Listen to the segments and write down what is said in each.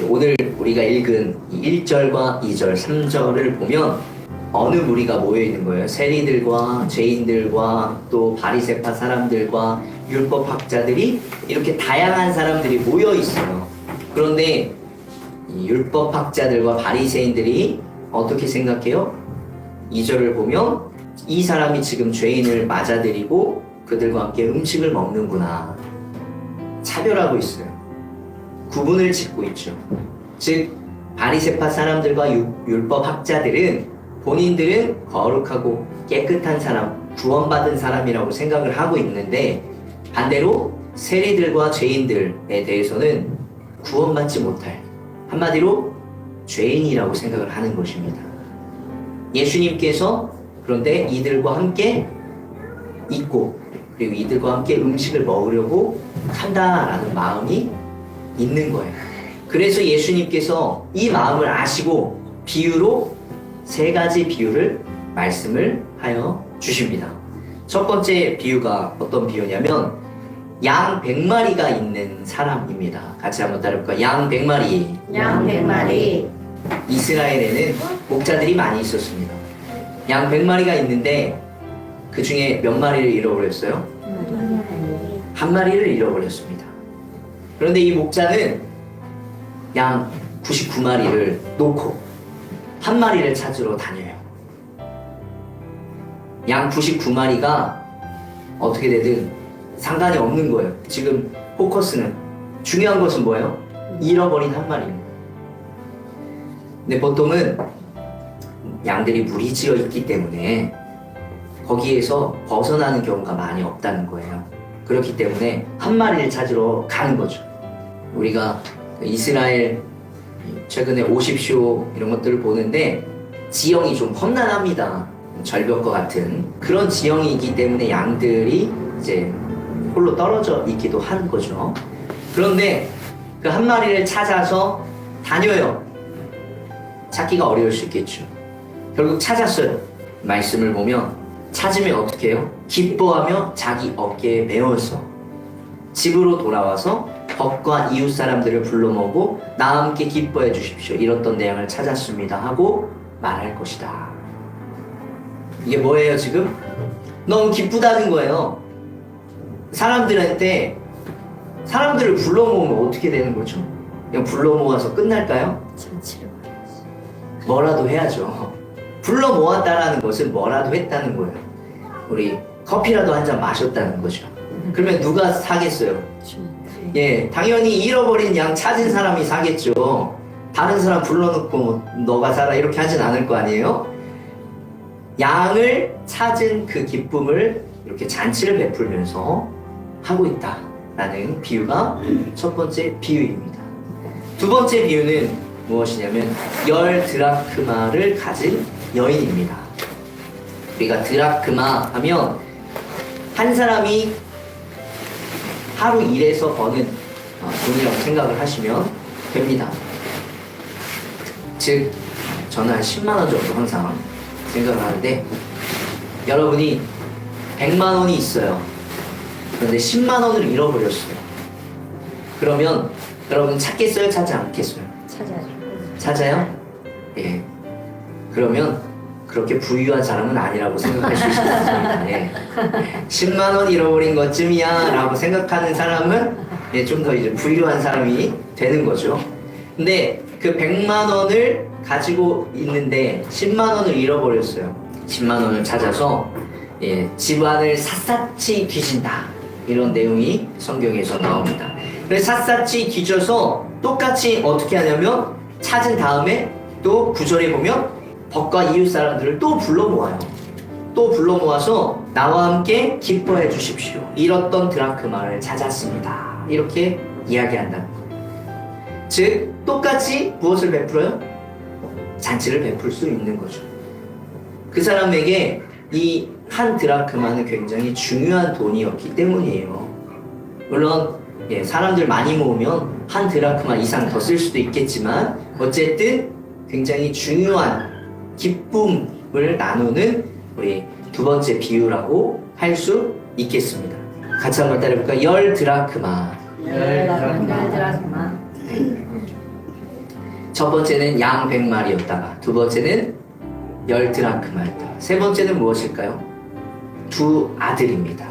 오늘 우리가 읽은 1절과 2절, 3절을 보면 어느 무리가 모여 있는 거예요? 세리들과 죄인들과 또 바리새파 사람들과 율법학자들이 이렇게 다양한 사람들이 모여 있어요. 그런데 이 율법학자들과 바리새인들이 어떻게 생각해요? 2절을 보면 이 사람이 지금 죄인을 맞아들이고 그들과 함께 음식을 먹는구나. 차별하고 있어요. 구분을 짓고 있죠. 즉 바리새파 사람들과 율법학자들은 본인들은 거룩하고 깨끗한 사람, 구원받은 사람이라고 생각을 하고 있는데 반대로 세리들과 죄인들에 대해서는 구원받지 못할, 한마디로 죄인이라고 생각을 하는 것입니다. 예수님께서 그런데 이들과 함께 있고 그리고 이들과 함께 음식을 먹으려고 한다라는 마음이 있는 거예요. 그래서 예수님께서 이 마음을 아시고 비유로 3가지 비유를 말씀을 하여 주십니다. 첫 번째 비유가 어떤 비유냐면 양 100마리가 있는 사람입니다. 같이 한번 따라해볼까요? 양 100마리. 양 100마리. 이스라엘에는 목자들이 많이 있었습니다. 양 100마리가 있는데 그 중에 몇 마리를 잃어버렸어요? 한 마리를 잃어버렸습니다. 그런데 이 목자는 양 99마리를 놓고 한 마리를 찾으러 다녀요. 양 99마리가 어떻게 되든 상관이 없는 거예요. 지금 포커스는, 중요한 것은 뭐예요? 잃어버린 한 마리입니다. 근데 보통은 양들이 무리지어 있기 때문에 거기에서 벗어나는 경우가 많이 없다는 거예요. 그렇기 때문에 한 마리를 찾으러 가는 거죠. 우리가 이스라엘 최근에 50쇼 이런 것들을 보는데 지형이 좀 험난합니다. 절벽과 같은 그런 지형이기 때문에 양들이 이제 홀로 떨어져 있기도 하는 거죠. 그런데 그 한 마리를 찾아서 다녀요. 찾기가 어려울 수 있겠죠. 결국 찾았어요. 말씀을 보면 찾으면 어떻게 해요? 기뻐하며 자기 어깨에 메어서 집으로 돌아와서 법과 이웃 사람들을 불러 모으고 나와 함께 기뻐해 주십시오. 잃었던 내 양을 찾았습니다 하고 말할 것이다. 이게 뭐예요 지금? 너무 기쁘다는 거예요. 사람들한테 사람들을 불러 모으면 어떻게 되는 거죠? 그냥 불러 모아서 끝날까요? 뭐라도 해야죠. 불러 모았다라는 것은 뭐라도 했다는 거예요. 우리 커피라도 한 잔 마셨다는 거죠. 그러면 누가 사겠어요? 예, 당연히 잃어버린 양 찾은 사람이 사겠죠. 다른 사람 불러놓고 너가 사라 이렇게 하진 않을 거 아니에요? 양을 찾은 그 기쁨을 이렇게 잔치를 베풀면서 하고 있다라는 비유가 첫 번째 비유입니다. 두 번째 비유는 무엇이냐면 10드라크마를 가진 여인입니다. 우리가 드라크마 하면 한 사람이 하루 일해서 버는 돈이라고 생각을 하시면 됩니다. 즉 저는 한 10만원 정도 항상 생각을 하는데 여러분이 100만원이 있어요. 그런데 10만원을 잃어버렸어요. 그러면 여러분 찾겠어요? 찾지 않겠어요? 찾아요? 예. 그러면 그렇게 부유한 사람은 아니라고 생각하실 수 있습니다. 예. 10만원 잃어버린 것쯤이야 라고 생각하는 사람은 예, 좀 더 이제 부유한 사람이 되는 거죠. 근데 그 100만원을 가지고 있는데 10만원을 잃어버렸어요. 10만원을 찾아서 예, 집안을 샅샅이 뒤진다. 이런 내용이 성경에서 나옵니다. 그래서 샅샅이 뒤져서 똑같이 어떻게 하냐면 찾은 다음에 또 9절에 보면 법과 이웃 사람들을 또 불러 모아요. 또 불러 모아서 나와 함께 기뻐해 주십시오. 잃었던 드라크마를 찾았습니다. 이렇게 이야기한다는 거예요. 즉 똑같이 무엇을 베풀어요? 잔치를 베풀 수 있는 거죠. 그 사람에게 이 한 드라크마는 굉장히 중요한 돈이었기 때문이에요. 물론 예, 사람들 많이 모으면 한 드라크마 이상 더 쓸 수도 있겠지만 어쨌든 굉장히 중요한 기쁨을 나누는 우리 두 번째 비유라고 할 수 있겠습니다. 같이 한번 따라해볼까요? 10드라크마. 첫 번째는 양 100마리였다가, 두 번째는 10드라크마였다가, 세 번째는 무엇일까요? 두 아들입니다.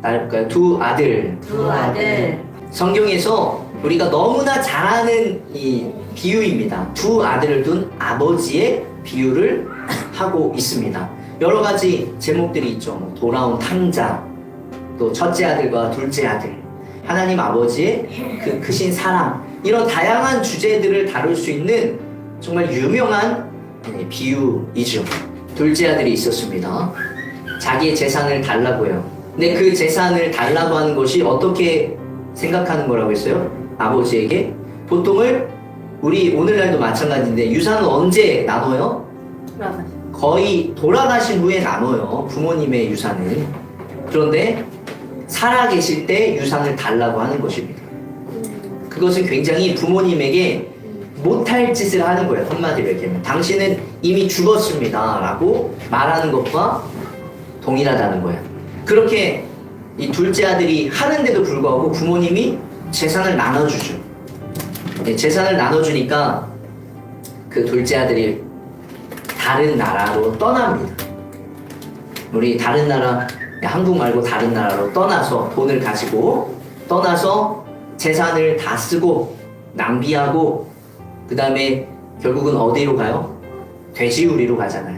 따라해볼까요? 두 아들. 두 아들. 성경에서 우리가 너무나 잘 아는 이 비유입니다. 두 아들을 둔 아버지의 비유를 하고 있습니다. 여러 가지 제목들이 있죠. 뭐 돌아온 탕자, 또 첫째 아들과 둘째 아들, 하나님 아버지의 그 크신 사랑, 이런 다양한 주제들을 다룰 수 있는 정말 유명한 비유이죠. 둘째 아들이 있었습니다. 자기의 재산을 달라고 해요. 근데 그 재산을 달라고 하는 것이 어떻게 생각하는 거라고 했어요? 아버지에게 보통을 우리 오늘날도 마찬가지인데 유산은 언제 나눠요? 거의 돌아가신 후에 나눠요. 부모님의 유산을. 그런데 살아계실 때 유산을 달라고 하는 것입니다. 그것은 굉장히 부모님에게 못할 짓을 하는 거예요. 한마디로 얘기하면 당신은 이미 죽었습니다 라고 말하는 것과 동일하다는 거예요. 그렇게 이 둘째 아들이 하는데도 불구하고 부모님이 재산을 나눠주죠. 재산을 나눠주니까 그 둘째 아들이 다른 나라로 떠납니다. 우리 다른 나라, 한국 말고 다른 나라로 떠나서 돈을 가지고 떠나서 재산을 다 쓰고 낭비하고 그 다음에 결국은 어디로 가요? 돼지우리로 가잖아요.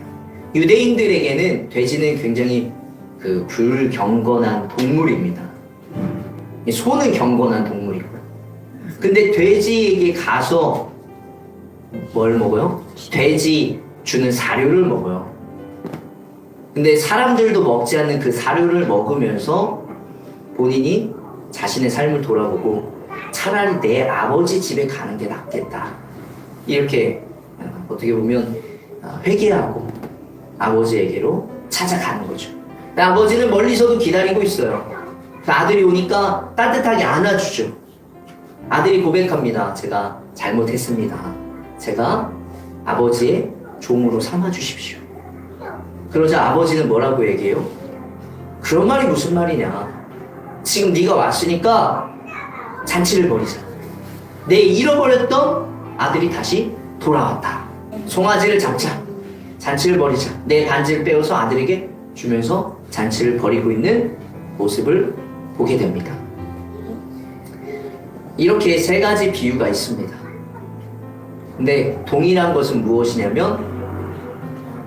유대인들에게는 돼지는 굉장히 그 불경건한 동물입니다. 소는 경건한 동물이고요. 근데 돼지에게 가서 뭘 먹어요? 돼지 주는 사료를 먹어요. 근데 사람들도 먹지 않는 그 사료를 먹으면서 본인이 자신의 삶을 돌아보고 차라리 내 아버지 집에 가는 게 낫겠다. 이렇게 어떻게 보면 회개하고 아버지에게로 찾아가는 거죠. 근데 아버지는 멀리서도 기다리고 있어요. 아들이 오니까 따뜻하게 안아주죠. 아들이 고백합니다. 제가 잘못했습니다. 제가 아버지의 종으로 삼아주십시오. 그러자 아버지는 뭐라고 얘기해요? 그런 말이 무슨 말이냐. 지금 네가 왔으니까 잔치를 벌이자. 내 잃어버렸던 아들이 다시 돌아왔다. 송아지를 잡자. 잔치를 벌이자. 내 반지를 빼어서 아들에게 주면서 잔치를 벌이고 있는 모습을 보게 됩니다. 이렇게 세 가지 비유가 있습니다. 근데 동일한 것은 무엇이냐면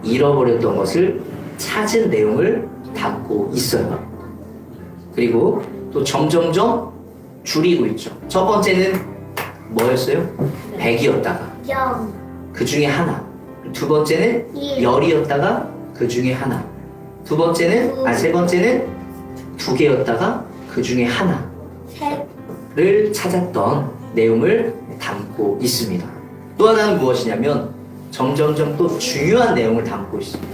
잃어버렸던 것을 찾은 내용을 담고 있어요. 그리고 또 점점점 줄이고 있죠. 첫 번째는 뭐였어요? 100이었다가 그 중에 하나. 두 번째는 10이었다가 그 중에 하나. 세 번째는 2개였다가 그 중에 하나를 찾았던 내용을 담고 있습니다. 또 하나는 무엇이냐면 점점점 또 중요한 내용을 담고 있습니다.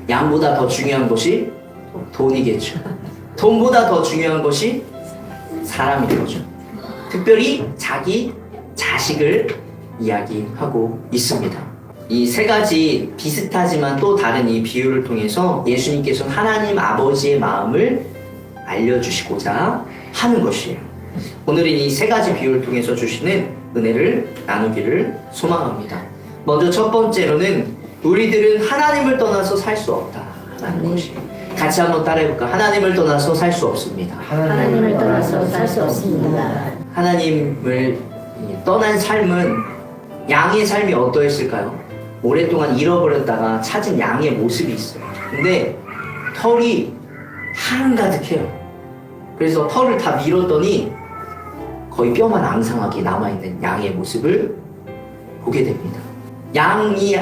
양보다 더 중요한 것이 돈이겠죠. 돈보다 더 중요한 것이 사람인 거죠. 특별히 자기 자식을 이야기하고 있습니다. 이 세 가지 비슷하지만 또 다른 이 비유를 통해서 예수님께서는 하나님 아버지의 마음을 알려주시고자 하는 것이에요. 오늘은 이 세 가지 비유를 통해서 주시는 은혜를 나누기를 소망합니다. 먼저 첫 번째로는 우리들은 하나님을 떠나서 살 수 없다라는 것이에요. 같이 한번 따라해볼까? 하나님을 떠나서 살 수 없습니다. 하나님을 떠나서 살 수 없습니다. 하나님을 떠난 삶은 양의 삶이 어떠했을까요? 오랫동안 잃어버렸다가 찾은 양의 모습이 있어요. 근데 털이 한가득해요. 그래서 털을 다 밀었더니 거의 뼈만 앙상하게 남아있는 양의 모습을 보게 됩니다. 양이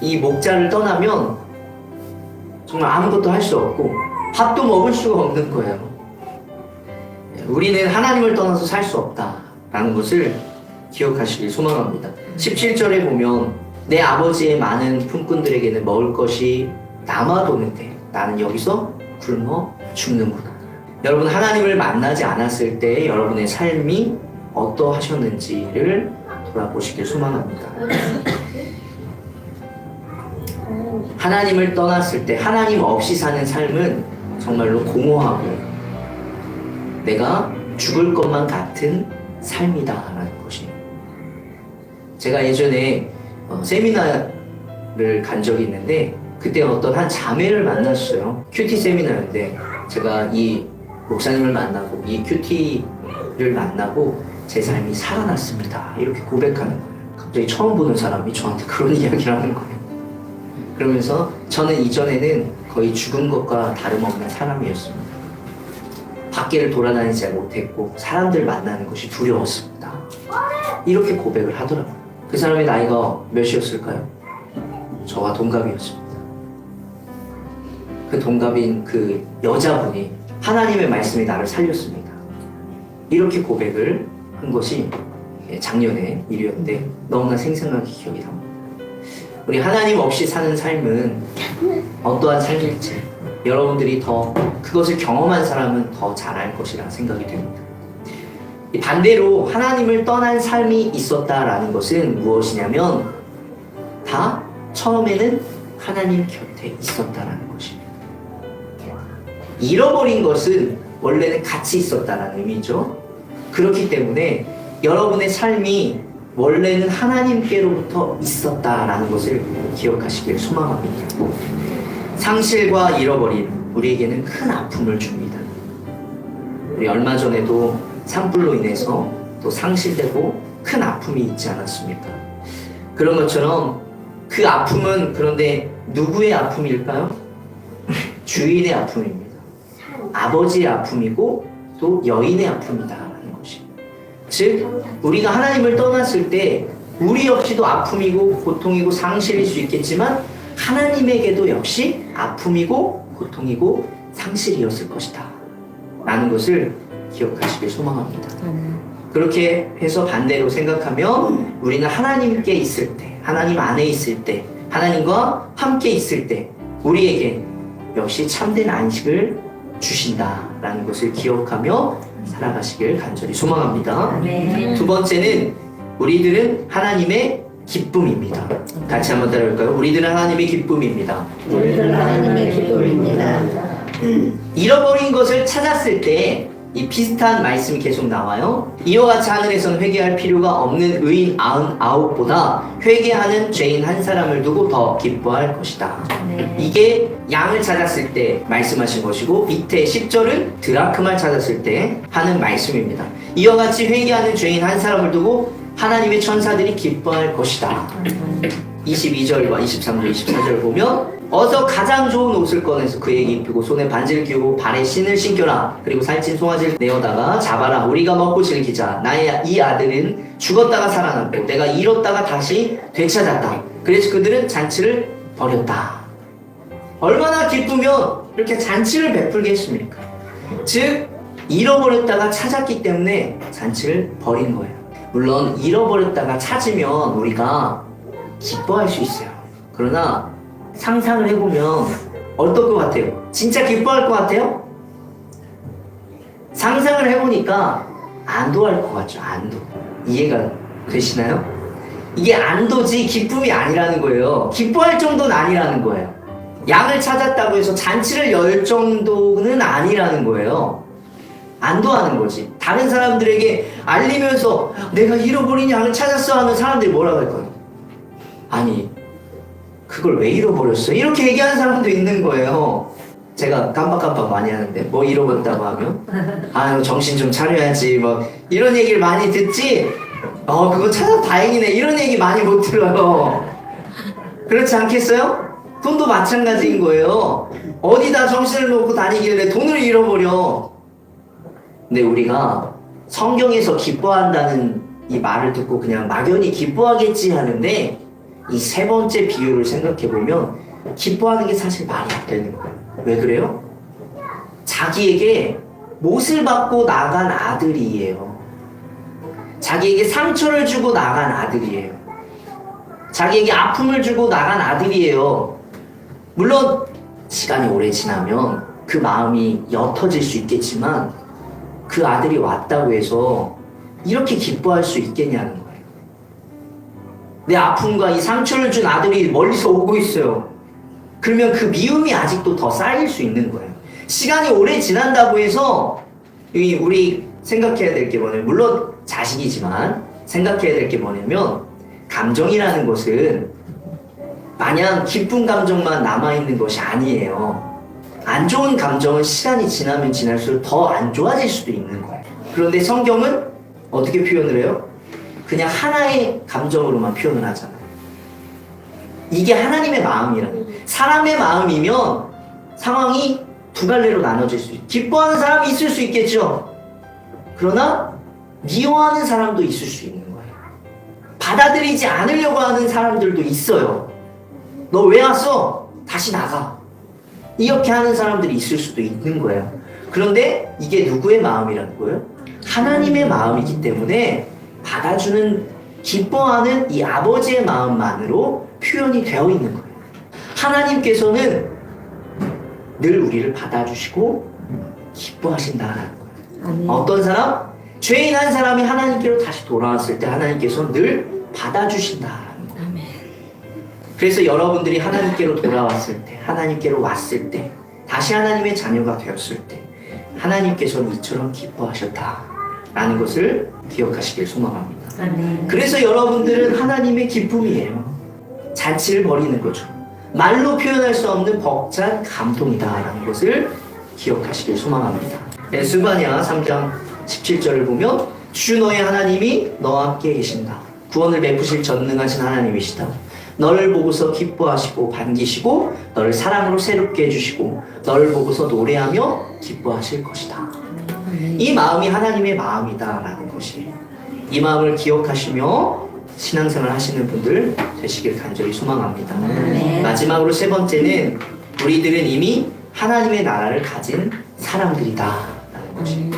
이 목자를 떠나면 정말 아무것도 할 수 없고 밥도 먹을 수가 없는 거예요. 우리는 하나님을 떠나서 살 수 없다라는 것을 기억하시길 소망합니다. 17절에 보면 내 아버지의 많은 품꾼들에게는 먹을 것이 남아도는데 나는 여기서 굶어 죽는구나. 여러분, 하나님을 만나지 않았을 때 여러분의 삶이 어떠하셨는지를 돌아보시길 소망합니다. 하나님을 떠났을 때 하나님 없이 사는 삶은 정말로 공허하고 내가 죽을 것만 같은 삶이다라는 것이 제가 예전에 세미나를 간 적이 있는데 그때 어떤 한 자매를 만났어요. 큐티 세미나였는데 제가 이 목사님을 만나고 이 큐티를 만나고 제 삶이 살아났습니다. 이렇게 고백하는 거예요. 갑자기 처음 보는 사람이 저한테 그런 이야기를 하는 거예요. 그러면서 저는 이전에는 거의 죽은 것과 다름없는 사람이었습니다. 밖에를 돌아다니지 못했고 사람들 만나는 것이 두려웠습니다. 이렇게 고백을 하더라고요. 그 사람의 나이가 몇이었을까요? 저와 동갑이었습니다. 그 동갑인 그 여자분이 하나님의 말씀이 나를 살렸습니다. 이렇게 고백을 한 것이 작년에 일이었는데 너무나 생생하게 기억이 납니다. 우리 하나님 없이 사는 삶은 어떠한 삶일지 여러분들이 더 그것을 경험한 사람은 더 잘 알 것이라 생각이 됩니다. 반대로 하나님을 떠난 삶이 있었다라는 것은 무엇이냐면 다 처음에는 하나님 곁에 있었다라는 것입니다. 잃어버린 것은 원래는 같이 있었다라는 의미죠. 그렇기 때문에 여러분의 삶이 원래는 하나님께로부터 있었다라는 것을 기억하시길 소망합니다. 상실과 잃어버림, 우리에게는 큰 아픔을 줍니다. 우리 얼마 전에도 산불로 인해서 또 상실되고 큰 아픔이 있지 않았습니까? 그런 것처럼 그 아픔은 그런데 누구의 아픔일까요? 주인의 아픔입니다. 아버지의 아픔이고 또 여인의 아픔이다라는 것입니다. 즉 우리가 하나님을 떠났을 때 우리 역시도 아픔이고 고통이고 상실일 수 있겠지만 하나님에게도 역시 아픔이고 고통이고 상실이었을 것이다 라는 것을 기억하시길 소망합니다. 그렇게 해서 반대로 생각하면 우리는 하나님께 있을 때, 하나님 안에 있을 때, 하나님과 함께 있을 때 우리에게 역시 참된 안식을 주신다라는 것을 기억하며 살아가시길 간절히 소망합니다. 두 번째는 우리들은 하나님의 기쁨입니다. 같이 한번 따라해볼까요? 우리들은 하나님의 기쁨입니다. 우리들은 하나님의 기쁨입니다. 잃어버린 것을 찾았을 때 이 비슷한 말씀이 계속 나와요. 이와 같이 하늘에서는 회개할 필요가 없는 의인 99보다 회개하는 죄인 한 사람을 두고 더 기뻐할 것이다. 이게 양을 찾았을 때 말씀하신 것이고 밑에 10절은 드라크마를 찾았을 때 하는 말씀입니다. 이와 같이 회개하는 죄인 한 사람을 두고 하나님의 천사들이 기뻐할 것이다. 22절과 23절, 24절 보면 어서 가장 좋은 옷을 꺼내서 그에게 입히고 손에 반지를 끼우고 발에 신을 신겨라. 그리고 살찐 송아지를 내어다가 잡아라. 우리가 먹고 즐기자. 나의 이 아들은 죽었다가 살아났고 내가 잃었다가 다시 되찾았다. 그래서 그들은 잔치를 벌였다. 얼마나 기쁘면 이렇게 잔치를 베풀겠습니까? 즉 잃어버렸다가 찾았기 때문에 잔치를 벌인 거예요. 물론 잃어버렸다가 찾으면 우리가 기뻐할 수 있어요. 그러나 상상을 해보면 어떨 것 같아요? 진짜 기뻐할 것 같아요? 상상을 해보니까 안도할 것 같죠. 안도. 이해가 되시나요? 이게 안도지 기쁨이 아니라는 거예요. 기뻐할 정도는 아니라는 거예요. 양을 찾았다고 해서 잔치를 열 정도는 아니라는 거예요. 안도하는 거지. 다른 사람들에게 알리면서 내가 잃어버린 양을 찾았어 하면 사람들이 뭐라고 할까요? 아니 그걸 왜 잃어버렸어? 이렇게 얘기하는 사람도 있는 거예요. 제가 깜빡깜빡 많이 하는데 뭐 잃어버렸다고 하면 아유 정신 좀 차려야지 뭐 이런 얘기를 많이 듣지. 그거 찾아 다행이네 이런 얘기 많이 못 들어요. 그렇지 않겠어요? 돈도 마찬가지인 거예요. 어디다 정신을 놓고 다니길래 돈을 잃어버려. 근데 우리가 성경에서 기뻐한다는 이 말을 듣고 그냥 막연히 기뻐하겠지 하는데 이 세 번째 비유를 생각해보면 기뻐하는 게 사실 말이 안 되는 거예요. 왜 그래요? 자기에게 못을 받고 나간 아들이에요. 자기에게 상처를 주고 나간 아들이에요. 자기에게 아픔을 주고 나간 아들이에요. 물론 시간이 오래 지나면 그 마음이 옅어질 수 있겠지만 그 아들이 왔다고 해서 이렇게 기뻐할 수 있겠냐는 거예요. 내 아픔과 이 상처를 준 아들이 멀리서 오고 있어요. 그러면 그 미움이 아직도 더 쌓일 수 있는 거예요. 시간이 오래 지난다고 해서 우리 생각해야 될 게 뭐냐면 물론 자식이지만 생각해야 될 게 뭐냐면 감정이라는 것은 마냥 기쁜 감정만 남아있는 것이 아니에요. 안 좋은 감정은 시간이 지나면 지날수록 더 안 좋아질 수도 있는 거예요. 그런데 성경은 어떻게 표현을 해요? 그냥 하나의 감정으로만 표현을 하잖아요. 이게 하나님의 마음이라는 거예요. 사람의 마음이면 상황이 두 갈래로 나눠질 수 있어요. 기뻐하는 사람이 있을 수 있겠죠. 그러나 미워하는 사람도 있을 수 있는 거예요. 받아들이지 않으려고 하는 사람들도 있어요. 너 왜 왔어? 다시 나가. 이렇게 하는 사람들이 있을 수도 있는 거예요. 그런데 이게 누구의 마음이라는 거예요? 하나님의 마음이기 때문에 받아주는, 기뻐하는 이 아버지의 마음만으로 표현이 되어 있는 거예요. 하나님께서는 늘 우리를 받아주시고 기뻐하신다는 거예요. 아멘. 어떤 사람? 죄인 한 사람이 하나님께로 다시 돌아왔을 때 하나님께서 늘 받아주신다는 거예요. 아멘. 그래서 여러분들이 하나님께로 돌아왔을 때, 하나님께로 왔을 때, 다시 하나님의 자녀가 되었을 때 하나님께서는 이처럼 기뻐하셨다라는 것을 기억하시길 소망합니다. 아멘. 그래서 여러분들은 하나님의 기쁨이에요. 잔치를 벌이는 거죠. 말로 표현할 수 없는 벅찬 감동이다라는 것을 기억하시길 소망합니다. 스바냐 3장 17절을 보면 주 너의 하나님이 너와 함께 계신다. 구원을 베푸실 전능하신 하나님이시다. 너를 보고서 기뻐하시고 반기시고 너를 사랑으로 새롭게 해주시고 너를 보고서 노래하며 기뻐하실 것이다. 이 마음이 하나님의 마음이다라는 것이에요. 이 마음을 기억하시며 신앙생활 하시는 분들 되시길 간절히 소망합니다. 네. 마지막으로 세 번째는 우리들은 이미 하나님의 나라를 가진 사람들이다라는 것이에요.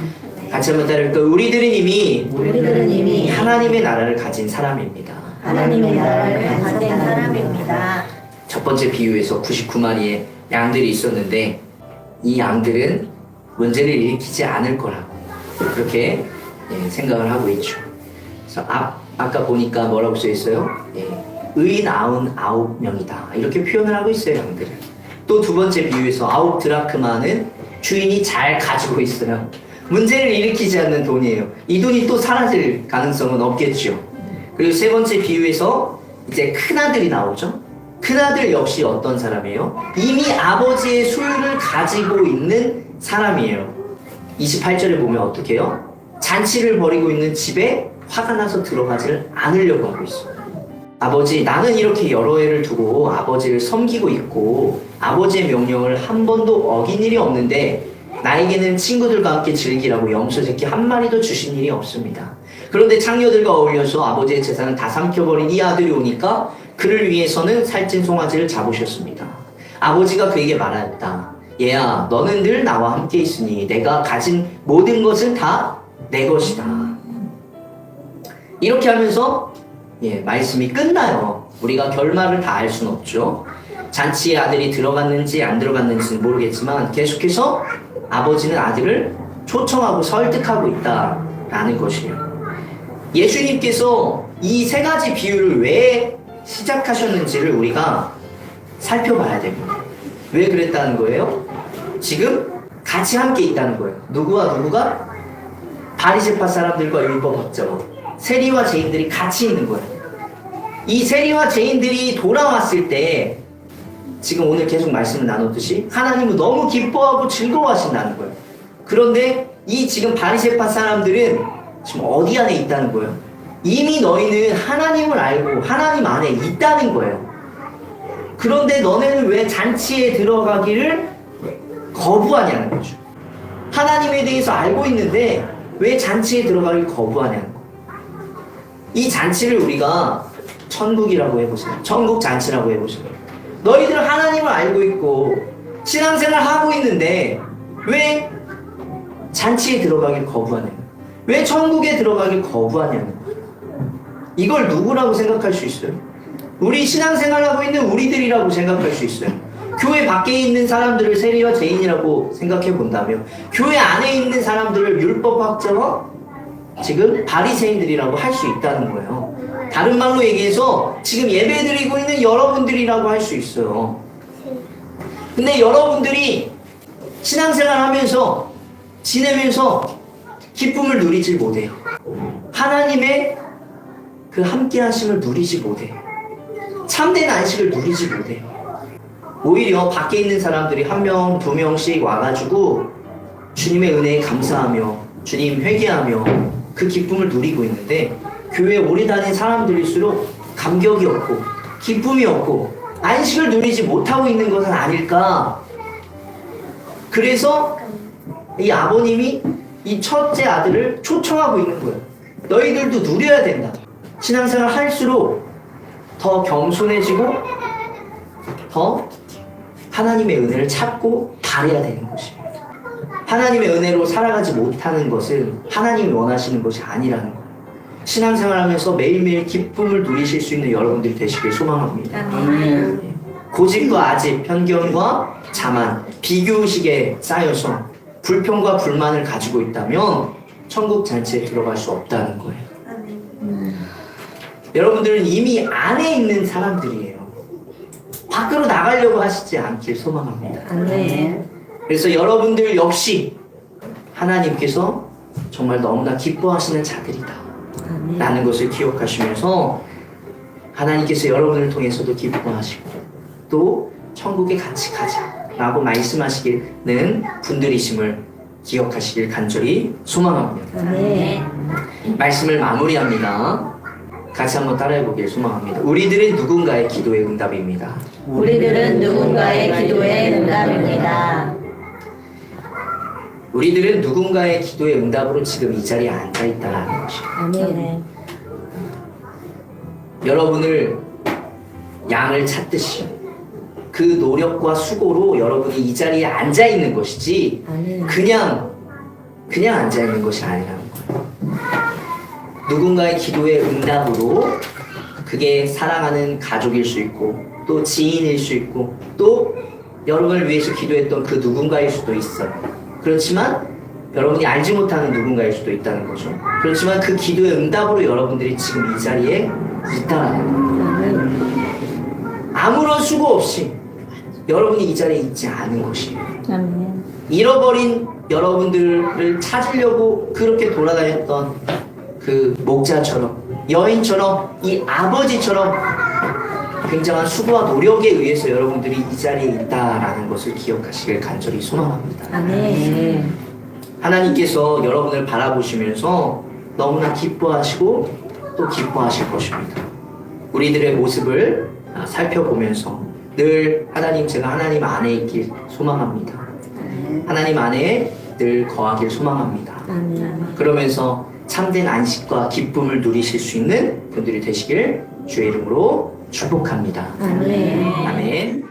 같이 한번 따라할까요? 우리들은 이미 하나님의 나라를 가진 사람입니다. 하나님의 나라를 가진 사람입니다. 첫 번째 비유에서 99마리의 양들이 있었는데 이 양들은 문제를 일으키지 않을 거라고 그렇게 생각을 하고 있죠. 그래서 아까 보니까 뭐라고 써 있어요? 의인 99명이다 이렇게 표현을 하고 있어요. 양들은. 또 두 번째 비유에서 9 드라크마는 주인이 잘 가지고 있어요. 문제를 일으키지 않는 돈이에요. 이 돈이 또 사라질 가능성은 없겠죠. 그리고 세 번째 비유에서 이제 큰아들이 나오죠. 큰아들 역시 어떤 사람이에요? 이미 아버지의 소유를 가지고 있는 사람이에요. 28절에 보면 어떻게 해요? 잔치를 벌이고 있는 집에 화가 나서 들어가지를 않으려고 하고 있어요. 아버지, 나는 이렇게 여러 해를 두고 아버지를 섬기고 있고 아버지의 명령을 한 번도 어긴 일이 없는데 나에게는 친구들과 함께 즐기라고 염소새끼 한 마리도 주신 일이 없습니다. 그런데 창녀들과 어울려서 아버지의 재산을 다 삼켜버린 이 아들이 오니까 그를 위해서는 살찐 송아지를 잡으셨습니다. 아버지가 그에게 말하였다. 얘야, 너는 늘 나와 함께 있으니 내가 가진 모든 것은 다 내 것이다. 이렇게 하면서 말씀이 끝나요. 우리가 결말을 다 알 수는 없죠. 잔치에 아들이 들어갔는지 안 들어갔는지는 모르겠지만 계속해서 아버지는 아들을 초청하고 설득하고 있다라는 것이에요. 예수님께서 이 세 가지 비유를 왜 시작하셨는지를 우리가 살펴봐야 됩니다. 왜 그랬다는 거예요? 지금 같이 함께 있다는 거예요. 누구와 누구가? 바리새파 사람들과 율법학자와 세리와 죄인들이 같이 있는 거예요. 이 세리와 죄인들이 돌아왔을 때 지금 오늘 계속 말씀을 나눴듯이 하나님은 너무 기뻐하고 즐거워하신다는 거예요. 그런데 이 지금 바리새파 사람들은 지금 어디 안에 있다는 거예요? 이미 너희는 하나님을 알고 하나님 안에 있다는 거예요. 그런데 너네는 왜 잔치에 들어가기를 거부하냐는 거죠. 하나님에 대해서 알고 있는데 왜 잔치에 들어가기를 거부하냐는 거예요. 이 잔치를 우리가 천국이라고 해보세요. 천국 잔치라고 해보세요. 너희들 하나님을 알고 있고 신앙생활 하고 있는데 왜 잔치에 들어가길 거부하냐는 거예요. 왜 천국에 들어가길 거부하냐는 거예요. 이걸 누구라고 생각할 수 있어요? 우리 신앙생활하고 있는 우리들이라고 생각할 수 있어요. 교회 밖에 있는 사람들을 세리와 죄인이라고 생각해 본다면 교회 안에 있는 사람들을 율법학자와 지금 바리새인들이라고 할 수 있다는 거예요. 다른 말로 얘기해서 지금 예배드리고 있는 여러분들이라고 할 수 있어요. 근데 여러분들이 신앙생활 하면서 지내면서 기쁨을 누리질 못해요. 하나님의 그 함께 하심을 누리지 못해. 참된 안식을 누리지 못해. 오히려 밖에 있는 사람들이 한 명, 두 명씩 와가지고 주님의 은혜에 감사하며 주님 회개하며 그 기쁨을 누리고 있는데, 교회에 오래 다닌 사람들일수록 감격이 없고 기쁨이 없고 안식을 누리지 못하고 있는 것은 아닐까. 그래서 이 아버님이 이 첫째 아들을 초청하고 있는 거예요. 너희들도 누려야 된다. 신앙생활 할수록 더 겸손해지고 더 하나님의 은혜를 찾고 바래야 되는 것입니다. 하나님의 은혜로 살아가지 못하는 것은 하나님이 원하시는 것이 아니라는 거예요. 신앙생활하면서 매일매일 기쁨을 누리실 수 있는 여러분들이 되시길 소망합니다. 고집과 아집, 편견과 자만, 비교의식에 쌓여서 불평과 불만을 가지고 있다면 천국 잔치에 들어갈 수 없다는 거예요. 여러분들은 이미 안에 있는 사람들이에요. 밖으로 나가려고 하시지 않길 소망합니다. 그래서 여러분들 역시 하나님께서 정말 너무나 기뻐하시는 자들이다 라는 것을 기억하시면서 하나님께서 여러분을 통해서도 기뻐하시고 또 천국에 같이 가자 라고 말씀하시는 분들이심을 기억하시길 간절히 소망합니다. 말씀을 마무리합니다. 같이 한번 따라해 보길 소망합니다. 우리들은 누군가의 기도의 응답입니다. 우리들은 누군가의 기도의 응답입니다. 우리들은 누군가의 기도의 응답으로 지금 이 자리에 앉아 있다는 것이에요. 여러분을 양을 찾듯이 그 노력과 수고로 여러분이 이 자리에 앉아 있는 것이지 그냥 앉아 있는 것이 아니라는 거예요. 누군가의 기도의 응답으로 그게 사랑하는 가족일 수 있고 또 지인일 수 있고 또 여러분을 위해서 기도했던 그 누군가일 수도 있어요. 그렇지만 여러분이 알지 못하는 누군가일 수도 있다는 거죠. 그렇지만 그 기도의 응답으로 여러분들이 지금 이 자리에 있다는 거예요. 아무런 수고 없이 여러분이 이 자리에 있지 않은 것이에요. 잃어버린 여러분들을 찾으려고 그렇게 돌아다녔던 그 목자처럼, 여인처럼, 이 아버지처럼 굉장한 수고와 노력에 의해서 여러분들이 이 자리에 있다라는 것을 기억하시길 간절히 소망합니다. 하나님께서 여러분을 바라보시면서 너무나 기뻐하시고 또 기뻐하실 것입니다. 우리들의 모습을 살펴보면서 늘 하나님, 제가 하나님 안에 있길 소망합니다. 하나님 안에 늘 거하길 소망합니다. 그러면서 참된 안식과 기쁨을 누리실 수 있는 분들이 되시길 주의 이름으로 축복합니다. 아멘.